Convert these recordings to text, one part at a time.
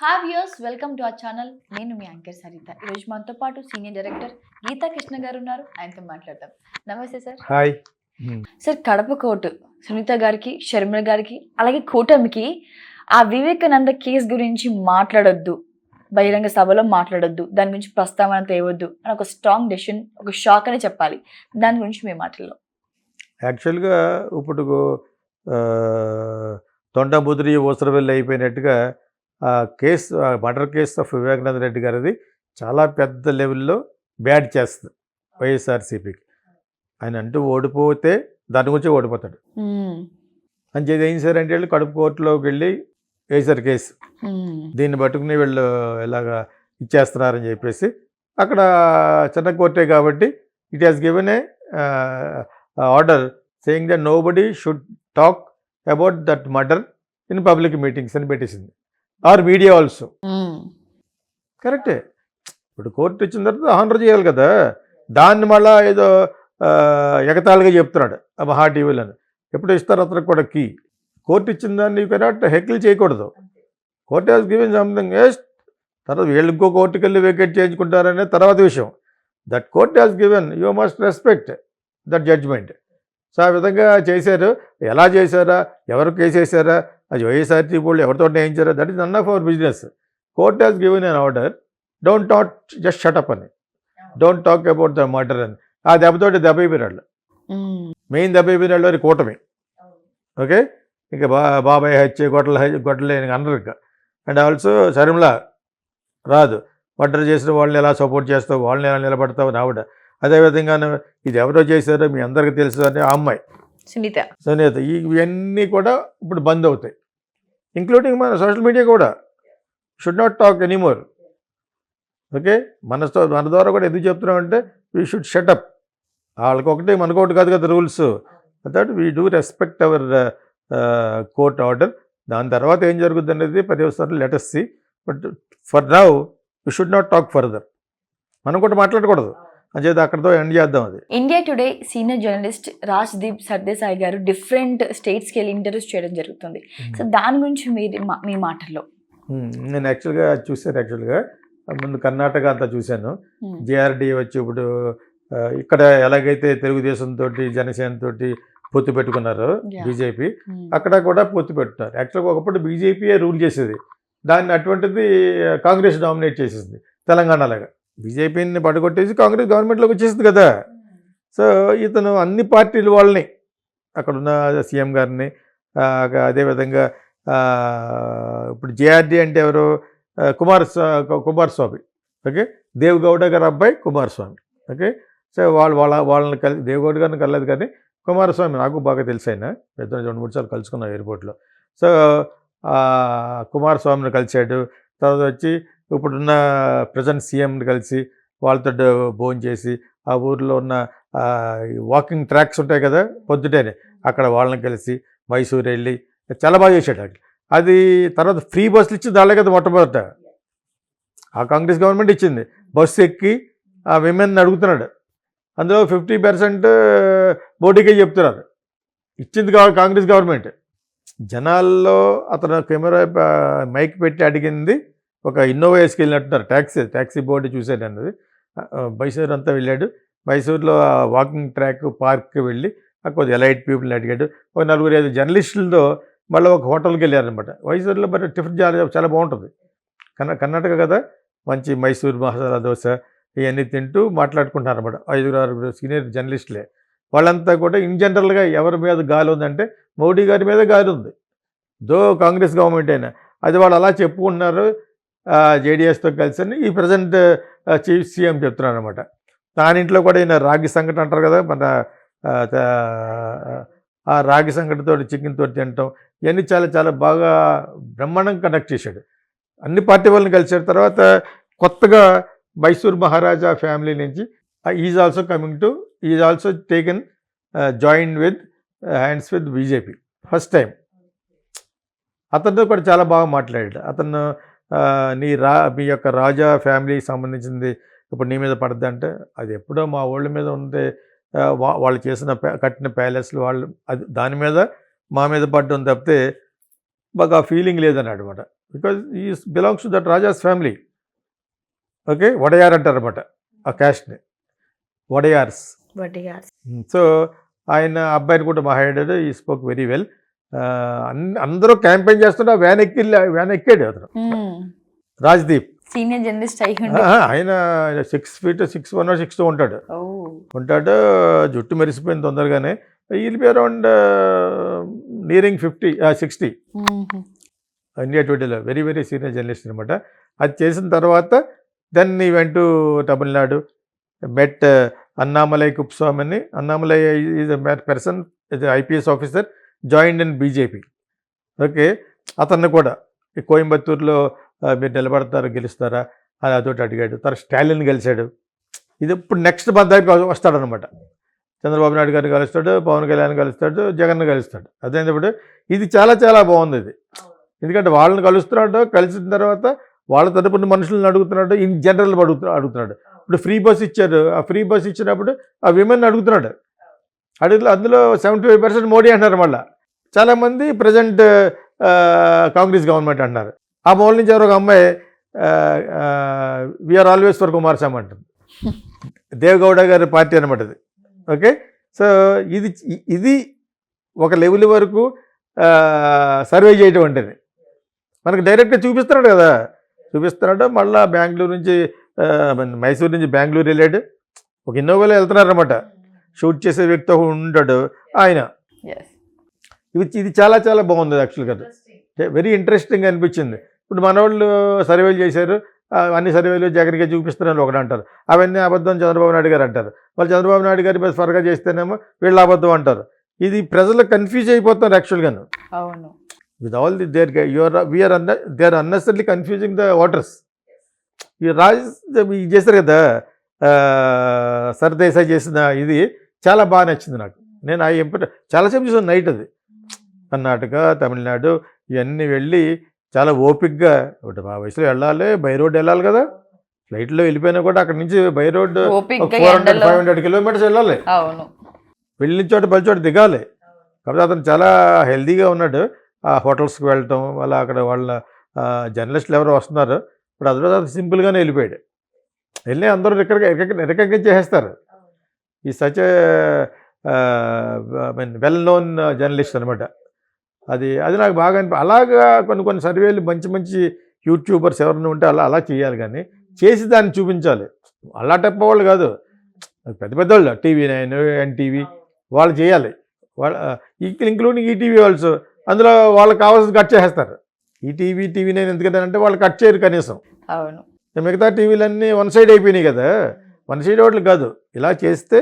Hi viewers, welcome to our channel. నేను మీ anchor Saritha. ఈరోజు మనతో పాటు సీనియర్ డైరెక్టర్ గీతా కృష్ణ గారు ఉన్నారు. ఆయనతో మాట్లాడదాం. నమస్తే sir. Hi. Sir, Kadapa court Sunitha గారికి, షర్మిల గారికి, అలాగే కూటమికి ఆ వివేకానంద కేసు గురించి మాట్లాడొద్దు, బహిరంగ సభలో మాట్లాడొద్దు, దాని గురించి ప్రస్తావన తేవద్దు అని ఒక స్ట్రాంగ్ డెసిషన్, ఒక షాక్ అని చెప్పాలి. దాని గురించి మీ మాటల్లో. యాక్చువల్గా ఇప్పుడు తొండముదిరి ఊసరవెల్లి అయిపోయినట్టుగా ఆ case, murder case of Vivekananda Reddy గారిది చాలా పెద్ద లెవెల్లో బ్యాడ్ చేస్తుంది వైఎస్ఆర్సీపీకి. ఆయన అంటూ ఓడిపోతే దాని గురించి ఓడిపోతాడు అని చెప్పి ఏం సార్ అంటే వెళ్ళి కడుపు కోర్టులోకి వెళ్ళి వేసారు కేసు. దీన్ని పట్టుకుని వీళ్ళు ఇలాగా ఇచ్చేస్తున్నారని చెప్పేసి అక్కడ చిన్న కోర్టే కాబట్టి it has given a order saying that nobody should talk about that murder in public meetings అని పెట్టేసింది, ఆర్ మీడియా ఆల్సో. కరెక్టే. ఇప్పుడు కోర్టు ఇచ్చిన తర్వాత హానర్ చేయాలి కదా, దాన్ని మళ్ళీ ఏదో ఎగతాళిగా చెప్తున్నాడు మహా టీవీలో. ఎప్పుడు ఇస్తారు అతనికి కూడా కీ. కోర్టు ఇచ్చిన దాన్ని యూ కెనాట్ హెకిల్ చేయకూడదు. Court has given something yes. తర్వాత వీళ్ళు ఇంకో కోర్టుకి వెళ్ళి వేకేట్ చేయించుకుంటారనే తర్వాత విషయం. That court has given, you must respect that judgement. So ఆ విధంగా చేశారు. ఎలా చేశారా, ఎవరు కేసు వేసారా, అది వైఎస్ఆర్సీపీ వాళ్ళు ఎవరితో వేయించారా, that is none of our business. Court has given an order, don't talk, just shut up అని, don't talk about the murder అని. ఆ దెబ్బతోటి దెబ్బ అయిపోయినాళ్ళు. మెయిన్ దెబ్బ అయిపోయినాళ్ళు అది కూటమి. ఓకే, ఇంకా బాబాయ్ హత్య, గొడ్డలే అనరు ఇంకా. అండ్ ఆల్సో షర్మిల రాదు, మర్డర్ చేసిన వాళ్ళని ఎలా సపోర్ట్ చేస్తావు, వాళ్ళని ఎలా నిలబడతావు నావిడ. అదేవిధంగా ఇది ఎవరో చేశారో మీ అందరికీ తెలుసు అని ఆ అమ్మాయి సునీత. ఇవన్నీ కూడా ఇప్పుడు బంద్ అవుతాయి, ఇంక్లూడింగ్ మన సోషల్ మీడియా కూడా. Should not talk anymore. Okay, మన ద్వారా కూడా ఎందుకు చెప్తున్నామంటే వీ షుడ్ షటప్. వాళ్ళకొకటి మనకొకటి కాదు కదా rules. That we do respect our court order. దాని తర్వాత ఏం జరుగుతుంది అనేది పర్యవసానం let us see. But for now we should not talk further. మనం కూడా మాట్లాడకూడదు అని చెప్పి అక్కడితో ఎండ్ చేద్దాం. అది India Today senior journalist Rajdeep Sardesai గారు డిఫరెంట్ స్టేట్స్కి వెళ్ళి ఇంటర్వ్యూస్ చేయడం జరుగుతుంది. సో దాని గురించి మీ మాటల్లో. నేను యాక్చువల్గా చూశాను. యాక్చువల్గా ముందు కర్ణాటక అంతా చూశాను. జేఆర్డీ వచ్చి ఇప్పుడు ఇక్కడ ఎలాగైతే తెలుగుదేశంతో జనసేనతో పొత్తు పెట్టుకున్నారో బీజేపీ, అక్కడ కూడా పొత్తు పెట్టున్నారు. యాక్చువల్గా ఒకప్పుడు బీజేపీయే రూల్ చేసేది, దాన్ని అటువంటిది కాంగ్రెస్ డామినేట్ చేసేసింది తెలంగాణలాగా. బీజేపీని పడగొట్టేసి కాంగ్రెస్ గవర్నమెంట్లోకి వచ్చేసింది కదా. సో ఇతను అన్ని పార్టీల వాళ్ళని, అక్కడున్న సీఎం గారిని, అదేవిధంగా ఇప్పుడు జేఆర్డీ అంటే ఎవరు, కుమారస్వామి. ఓకే, దేవగౌడ గారి అబ్బాయి కుమారస్వామి. ఓకే, సో వాళ్ళని దేవగౌడ గారిని కలలేదు కానీ కుమారస్వామి నాకు బాగా తెలుసు. ఆయన పెద్ద 2-3 సార్లు కలుసుకున్నాం ఎయిర్పోర్ట్లో. సో కుమారస్వామిని కలిశాడు. తర్వాత వచ్చి ఇప్పుడున్న ప్రజెంట్ సీఎంని కలిసి వాళ్ళతో భోజనం చేసి, ఆ ఊర్లో ఉన్న వాకింగ్ ట్రాక్స్ ఉంటాయి కదా పొద్దుటేనే, అక్కడ వాళ్ళని కలిసి మైసూరు వెళ్ళి చాలా బాగా చేశాడు అక్కడ. అది తర్వాత ఫ్రీ బస్సులు ఇచ్చింది వాళ్ళే కదా మొట్టమొదట, ఆ కాంగ్రెస్ గవర్నమెంట్ ఇచ్చింది. బస్సు ఎక్కి ఆ విమెన్ అడుగుతున్నాడు, అందులో 50% మోడీకే చెప్తున్నారు. ఇచ్చింది కాంగ్రెస్ గవర్నమెంట్. జనాల్లో అతను కెమెరా మైక్ పెట్టి అడిగింది ఒక ఇన్నోవా వేసుకెళ్ళినట్టున్నారు. ట్యాక్సీ బోర్డు చూశాడు అన్నది. మైసూరు అంతా వెళ్ళాడు. మైసూరులో వాకింగ్ ట్రాక్ పార్క్కి వెళ్ళి కొద్దిగా ఎలైట్ పీపుల్ని అడిగాడు. ఒక 4-5 జర్నలిస్టులతో మళ్ళీ ఒక హోటల్కి వెళ్ళారనమాట మైసూరులో. బట్ టిఫిన్ చాలా బాగుంటుంది. కర్ణాటక కదా, మంచి మైసూరు మసాలా దోశ ఇవన్నీ తింటూ మాట్లాడుకుంటున్నారు అనమాట. 5-6 సీనియర్ జర్నలిస్టులే. వాళ్ళంతా కూడా ఇన్ జనరల్గా ఎవరి మీద గాలి ఉందంటే మోడీ గారి మీద గాలి ఉంది, దో కాంగ్రెస్ గవర్నమెంట్ అయినా. అది వాళ్ళు అలా చెప్పుకుంటున్నారు జేడీఎస్తో కలిసి అని ఈ ప్రజెంట్ చీఫ్ సీఎం చెప్తున్నారు అనమాట. దానింట్లో కూడా ఈయన రాగి సంగటి అంటారు కదా, మన ఆ రాగి సంగటితో చికెన్ తోటి తినటం ఇవన్నీ చాలా బాగా బ్రహ్మాండంగా కండక్ట్ చేశాడు. అన్ని పార్టీ వాళ్ళని కలిసాడు. తర్వాత కొత్తగా మైసూర్ మహారాజా ఫ్యామిలీ నుంచి is also taken join with hands with BJP first time. అతనితో కూడా చాలా బాగా మాట్లాడాడు. అతను మీ యొక్క రాజా ఫ్యామిలీకి సంబంధించింది ఇప్పుడు నీ మీద పడద్దు అంటే, అది ఎప్పుడో మా వాళ్ళ మీద ఉంటే వాళ్ళు చేసిన కట్టిన ప్యాలెస్లు వాళ్ళు అది దాని మీద మా మీద పడ్డం తప్పితే మాకు ఆ ఫీలింగ్ లేదన్నాడు అనమాట. Because he belongs to that raja's family. Okay, Wadiyar అంటారు అనమాట ఆ క్యాస్ట్ని, వడయార్స్. సో ఆయన అబ్బాయిని కూడా మాట్లాడాడు, ఈ స్పోక్ వెరీ వెల్. అందరూ క్యాంపెయిన్ చేస్తున్నా వ్యాన్ ఎక్కాడు అతను, రాజ్దీప్. సీనియర్ జర్నలిస్ట్ ఆయన 6 feet 6'1" or 6'2" ఉంటాడు. జుట్టు మెరిసిపోయింది తొందరగానే. Will be around nearing 60 India టుడేలో. వెరీ వెరీ సీనియర్ జర్నలిస్ట్ అనమాట. అది చేసిన తర్వాత then he went to Tamil Nadu, met Annamalai కుప్స్వామిని. Annamalai is a person, IPS officer, joined in BJP. Okay, అతన్ని కూడా ఈ కోయంబత్తూరులో మీరు నిలబడతారా గెలుస్తారా అని అదొకటి అడిగాడు. తర్వాత స్టాలిన్ కలిశాడు. ఇది ఇప్పుడు నెక్స్ట్ మన దగ్గరికి వస్తాడనమాట. చంద్రబాబు నాయుడు గారిని కలుస్తాడు, పవన్ కళ్యాణ్ కలుస్తాడు, జగన్ కలుస్తాడు. అదేంటప్పుడు ఇది చాలా చాలా బాగుంది ఇది. ఎందుకంటే వాళ్ళని కలుస్తున్నాడు, కలిసిన తర్వాత వాళ్ళ తరపున మనుషులను అడుగుతున్నాడు, ఇన్ జనరల్ అడుగుతున్నాడు. ఇప్పుడు ఫ్రీ బస్ ఇచ్చారు, ఆ ఫ్రీ బస్ ఇచ్చినప్పుడు ఆ విమెన్ అడుగుతున్నాడు. అందులో 75% మోడీ అంటున్నారు. మళ్ళీ చాలామంది ప్రజెంట్ కాంగ్రెస్ గవర్నమెంట్ అంటున్నారు. ఆ మూల నుంచి ఎవరో ఒక అమ్మాయి వీఆర్ ఆల్వేస్ ఫర్ కుమారస్వామి అంటుంది. దేవగౌడ గారి పార్టీ అనమాట ఇది. ఓకే, సో ఇది ఒక లెవెల్ వరకు సర్వే చేయటం అంటేది. మనకు డైరెక్ట్గా చూపిస్తున్నాడు కదా, చూపిస్తున్నాడు. మళ్ళీ బెంగళూరు నుంచి మైసూరు నుంచి బెంగళూరు వెళ్ళాడు. ఒక ఇన్నోవాలో వెళ్తున్నారనమాట. షూట్ చేసే వ్యక్తి ఉంటాడు ఆయన. ఇది చాలా చాలా బాగుంది యాక్చువల్గా. వెరీ ఇంట్రెస్టింగ్ అనిపించింది. ఇప్పుడు మన వాళ్ళు సర్వేలు చేశారు, అన్ని సర్వేలు జగన్గా చూపిస్తున్నాను ఒకటి అంటారు. అవన్నీ అబద్ధం చంద్రబాబు నాయుడు గారు అంటారు. వాళ్ళు చంద్రబాబు నాయుడు గారి మీద ఫర్గా చేస్తేనేమో వీళ్ళు అబద్ధం అంటారు. ఇది ప్రజలు కన్ఫ్యూజ్ అయిపోతున్నారు యాక్చువల్గాను. అవును, with all the they are unnecessary confusing the voters. ఈ చేశారు కదా, సర్దేశాయ్ చేసిన ఇది చాలా బాగా నచ్చింది నాకు. నేను చాలాసేపు చూసాను నైట్. అది కర్ణాటక, తమిళనాడు ఇవన్నీ వెళ్ళి చాలా ఓపిక్గా, ఒకటి మా వయసులో వెళ్ళాలి, బై రోడ్ వెళ్ళాలి కదా. ఫ్లైట్లో వెళ్ళిపోయినా కూడా అక్కడి నుంచి బై రోడ్ 400-500 kilometers వెళ్ళాలి. వెళ్ళిన చోట పది చోట దిగాలి. కాబట్టి అతను చాలా హెల్దీగా ఉన్నాడు. ఆ హోటల్స్కి వెళ్ళటం వల్ల అక్కడ వాళ్ళ జర్నలిస్టులు ఎవరో వస్తున్నారు. ఇప్పుడు అతను సింపుల్గానే వెళ్ళిపోయాడు. వెళ్ళి అందరూ రికగ్నైజ్ చేసేస్తారు. ఈ సచ్ వెల్ నోన్ జర్నలిస్ట్ అనమాట. అది నాకు బాగా అలాగా కొన్ని సర్వేలు మంచి మంచి యూట్యూబర్స్ ఎవరైనా ఉంటే అలా చేయాలి. కానీ చేసి దాన్ని చూపించాలి. అలా టెప్పవాళ్ళు కాదు, పెద్ద పెద్దవాళ్ళు, TV9, NTV వాళ్ళు చేయాలి. Including ETV also. అందులో వాళ్ళకి కావాల్సింది కట్ చేసేస్తారు. ఈటీవీ, TV9 ఎందుకంటే వాళ్ళు కట్ చేయరు కనీసం. అవును, మిగతా టీవీలన్నీ వన్ సైడ్ అయిపోయినాయి కదా. వన్ సైడ్ ఒకటి కాదు, ఇలా చేస్తే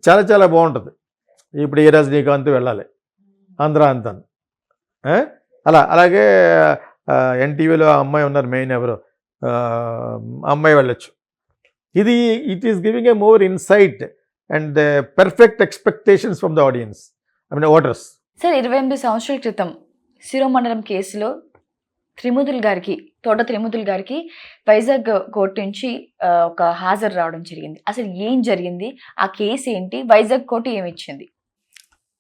చాలా చాలా బాగుంటుంది. ఇప్పుడు ఏ రజనీకాంత్ వెళ్ళాలి ఆంధ్ర అంతా. అలాగే NTVలో అమ్మాయి ఉన్నారు, మెయిన్ ఎవరు అమ్మాయి వెళ్ళొచ్చు. It is giving a more insight and perfect expectations from the audience, voters. Sir, 28 సంవత్సరాల క్రితం శిరోమండలం కేసులో తోట త్రిమూర్తులు గారికి వైజాగ్ కోర్టు నుంచి ఒక హాజరు రావడం జరిగింది. అసలు ఏం జరిగింది, ఆ కేసు ఏంటి, వైజాగ్ కోర్టు ఏమి ఇచ్చింది?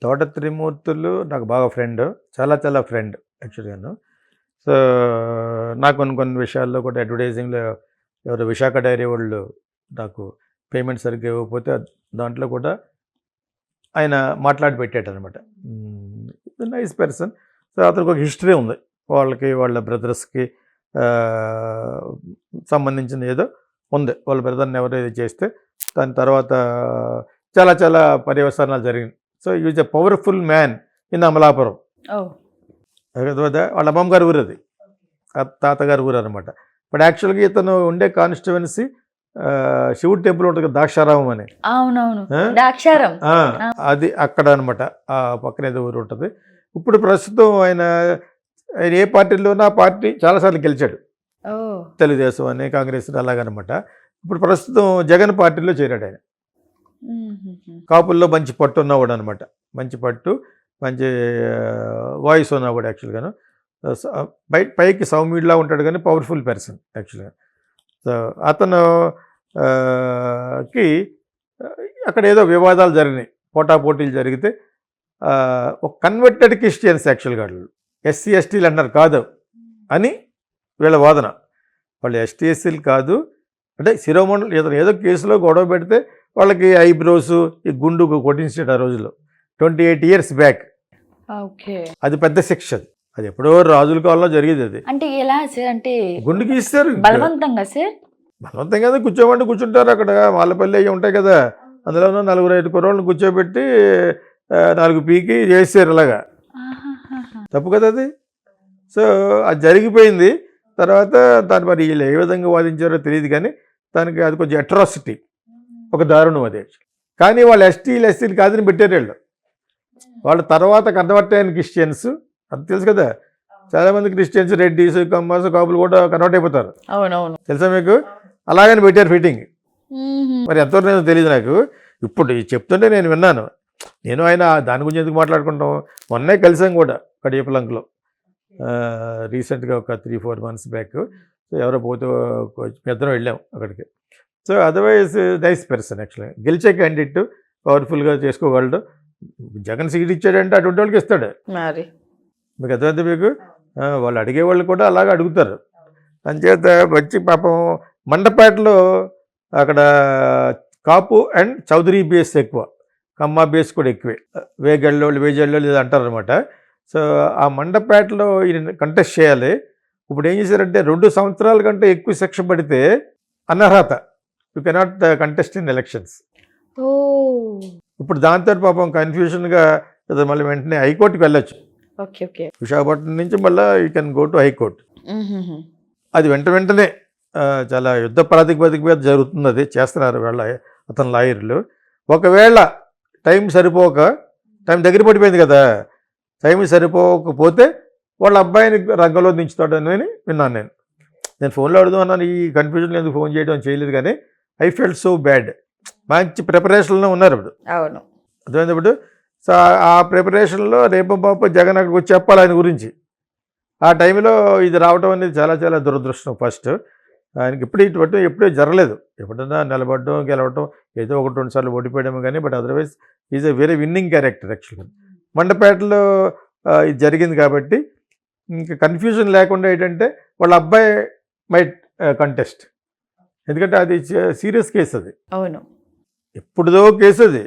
తోట త్రిమూర్తులు నాకు బాగా ఫ్రెండ్, చాలా చాలా ఫ్రెండ్ యాక్చువల్గాను. సో నాకు కొన్ని విషయాల్లో కూడా అడ్వర్టైజింగ్లో ఎవరు విశాఖ డైరీ వాళ్ళు నాకు పేమెంట్ సరిగ్గా ఇవ్వకపోతే దాంట్లో కూడా ఆయన మాట్లాడి పెట్టాడు అనమాట. Nice person. సో అతనికి ఒక హిస్టరీ ఉంది, వాళ్ళ బ్రదర్స్కి సంబంధించిన ఏదో ఉంది. వాళ్ళ బ్రదర్ని ఎవరో ఇది చేస్తే దాని తర్వాత చాలా చాలా పర్యవసానాలు జరిగింది. So is a powerful man in Amalapuram. వాళ్ళ అమ్మమ్మ గారి ఊరు, అది తాతగారి ఊరు అనమాట. బట్ యాక్చువల్గా ఇతను ఉండే కాన్స్టిట్యువెన్సీ శివుడు టెంపుల్ ఉంటుంది కదా, ద్రాక్షారామం అని. అది అక్కడ అనమాట, ఆ పక్కన ఏదో ఊరు ఉంటుంది. ఇప్పుడు ప్రస్తుతం ఆయన ఏ పార్టీలోనా ఆ పార్టీ చాలాసార్లు గెలిచాడు, తెలుగుదేశం అని, కాంగ్రెస్ అలాగనమాట. ఇప్పుడు ప్రస్తుతం జగన్ పార్టీలో చేరాడు ఆయన. కాపుల్లో మంచి పట్టు ఉన్నవాడు అనమాట, మంచి పట్టు, మంచి వాయిస్ ఉన్నవాడు యాక్చువల్గాను. పైకి సౌమ్యుడిలా ఉంటాడు కానీ పవర్ఫుల్ పర్సన్ యాక్చువల్గా. సో అతను కి అక్కడ ఏదో వివాదాలు జరిగినాయి, పోటాపోటీలు జరిగితే ఒక కన్వర్టెడ్ క్రిస్టియన్స్ యాక్చువల్గా ఎస్సీ ఎస్టీలు అన్నారు కాదు అని వీళ్ళ వాదన. వాళ్ళు ఎస్టీ ఎస్సీలు కాదు అంటే శిరోమండలం ఏదో కేసులో గొడవ పెడితే వాళ్ళకి ఐబ్రోస్ ఈ గుండు కొట్టించాడు ఆ రోజుల్లో 28 years బ్యాక్. ఓకే. అది పెద్ద శిక్ష. అది ఎప్పుడో రాజుల కాలంలో జరిగేది. అది అంటే ఎలా సార్? అంటే గుండుకి ఇస్తారు బలవంతంగా సార్? బలవంతం కదా, కూర్చోమంటే కూర్చుంటారు అక్కడ. వాళ్ళపల్లి అవి ఉంటాయి కదా, అందులోనూ 4-5 కుర్రోళ్ళని కూర్చోబెట్టి 4 పీకి చేసారు అలాగా. తప్పు కదా అది. సో అది జరిగిపోయింది. తర్వాత దాన్ని మరి వీళ్ళు ఏ విధంగా వాదించారో తెలియదు, కానీ దానికి అది కొంచెం అట్రాసిటీ, ఒక దారుణం అది. కానీ వాళ్ళు ఎస్టీలు కాదని పెట్టారు వీళ్ళు. వాళ్ళ తర్వాత కన్వర్ట్ అయిన క్రిస్టియన్స్, అది తెలుసు కదా, చాలామంది క్రిస్టియన్స్ రెడ్డిస్ కమ్మస్ కాపులు కూడా కన్వర్ట్ అయిపోతారు. అవునవును, తెలుసా మీకు? అలాగని పెట్టారు ఫిట్టింగ్. మరి ఎంతవరకు తెలియదు నాకు. ఇప్పుడు చెప్తుంటే నేను విన్నాను. నేను ఆయన దాని గురించి ఎందుకు మాట్లాడుకుంటాం, మొన్నే కలిసాం కూడా కడియపలంకలో రీసెంట్గా ఒక 3-4 months బ్యాక్. సో ఎవరో పోతే ఇద్దరం వెళ్ళాం అక్కడికి. సో అదర్వైజ్ నైస్ పర్సన్ యాక్చువల్గా. గెలిచే క్యాండిడేట్, పవర్ఫుల్గా చేసుకోగలడు. జగన్ సీట్ ఇచ్చాడంటే అటువంటి వాళ్ళకి ఇస్తాడు. మరి మీకు అర్థమైంది మీకు? వాళ్ళు అడిగే వాళ్ళు కూడా అలాగే అడుగుతారు. అంచేత వచ్చి పాపం మండపేటలో అక్కడ కాపు అండ్ చౌదరి బేస్ ఎక్కువ, కమ్మ బేస్ కూడా ఎక్కువే, వేజల్లో ఇది అంటారనమాట. సో ఆ మండపేటలో ఈయన కంటెస్ట్ చేయాలి. ఇప్పుడు ఏం చేశారంటే 2 సంవత్సరాల కంటే ఎక్కువ శిక్ష పడితే అనర్హత, you cannot contest in elections. ఇప్పుడు దాంతో పాపం కన్ఫ్యూషన్గా మళ్ళీ వెంటనే హైకోర్టుకి వెళ్ళొచ్చు. Okay okay. విశాఖపట్నం నుంచి మళ్ళీ you can go to high court. అది వెంటనే చాలా యుద్ధ ప్రాతిపదిక మీద జరుగుతుంది. అది చేస్తున్నారు వాళ్ళ అతని లాయర్లు. ఒకవేళ టైం దగ్గర పడిపోయింది కదా, టైం సరిపోకపోతే వాళ్ళ అబ్బాయిని రంగంలో దించుతాడని విన్నాను. నేను ఫోన్లో అడుగుదాం అన్నాను, ఈ కన్ఫ్యూజన్లో ఎందుకు ఫోన్ చేయడం చేయలేదు, కానీ ఐ ఫెల్ట్ సో బ్యాడ్. మంచి ప్రిపరేషన్లో ఉన్నారు ఇప్పుడు. అవును, అర్థమైంది ఇప్పుడు. సో ఆ ప్రిపరేషన్లో రేపు పాప జగన్ అక్కడికి వచ్చి చెప్పాలి ఆయన గురించి. ఆ టైంలో ఇది రావడం అనేది చాలా చాలా దురదృష్టం. ఫస్ట్ ఆయనకి ఎప్పుడూ జరగలేదు. ఎప్పుడన్నా నిలబడడం, గెలవడం, ఏదో 1-2 సార్లు ఓడిపోయడం కానీ, but otherwise is a very winnowing character యాక్చువల్గా. మండపేటలో ఇది జరిగింది కాబట్టి ఇంకా కన్ఫ్యూజన్ లేకుండా ఏంటంటే వాళ్ళ అబ్బాయి మైట్ కంటెస్ట్. ఎందుకంటే అది సీరియస్ కేసు. అది అవును, ఎప్పుడుదో కేసు అది.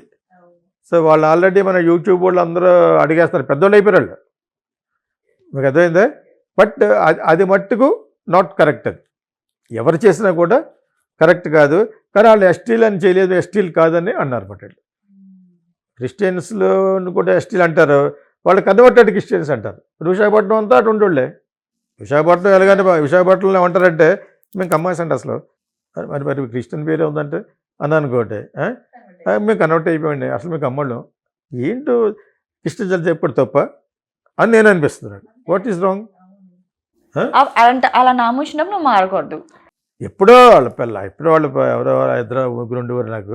సో వాళ్ళు ఆల్రెడీ మన యూట్యూబ్ వాళ్ళు అందరూ అడిగేస్తారు, పెద్దోళ్ళు అయిపోయారు వాళ్ళు. మీకు అర్థమైందా? బట్ అది మట్టుకు నాట్ కరెక్ట్. అది ఎవరు చేసినా కూడా కరెక్ట్ కాదు. కానీ వాళ్ళు ఎస్టీలు అని చేయలేదు, ఎస్టీలు కాదని అన్నారు. బట్ క్రిస్టియన్స్లో కూడా ఎస్టీలు అంటారు, వాళ్ళు కన్వర్టెడ్ క్రిస్టియన్స్ అంటారు. విశాఖపట్నం అంతా అటువంటి వాళ్ళే. విశాఖపట్నం ఎలాగంటే విశాఖపట్నంలో ఏమంటారంటే మేము కమ్మాస్ అంటే అసలు మరి క్రిస్టియన్ పేరే ఉందంటే అని అనుకోండి, మేము కన్వర్ట్ అయిపోయింది, అసలు మీకు అమ్మడం ఏంటో క్రిస్టియన్ చదివితే ఎప్పుడు తప్ప అని నేను అనిపిస్తున్నాను. What is wrong? అలా నామూసినప్పుడు నువ్వు మారకూడదు. ఎప్పుడో వాళ్ళ పిల్ల, ఎప్పుడో వాళ్ళు ఎవరో 2 ఉండేవారు నాకు.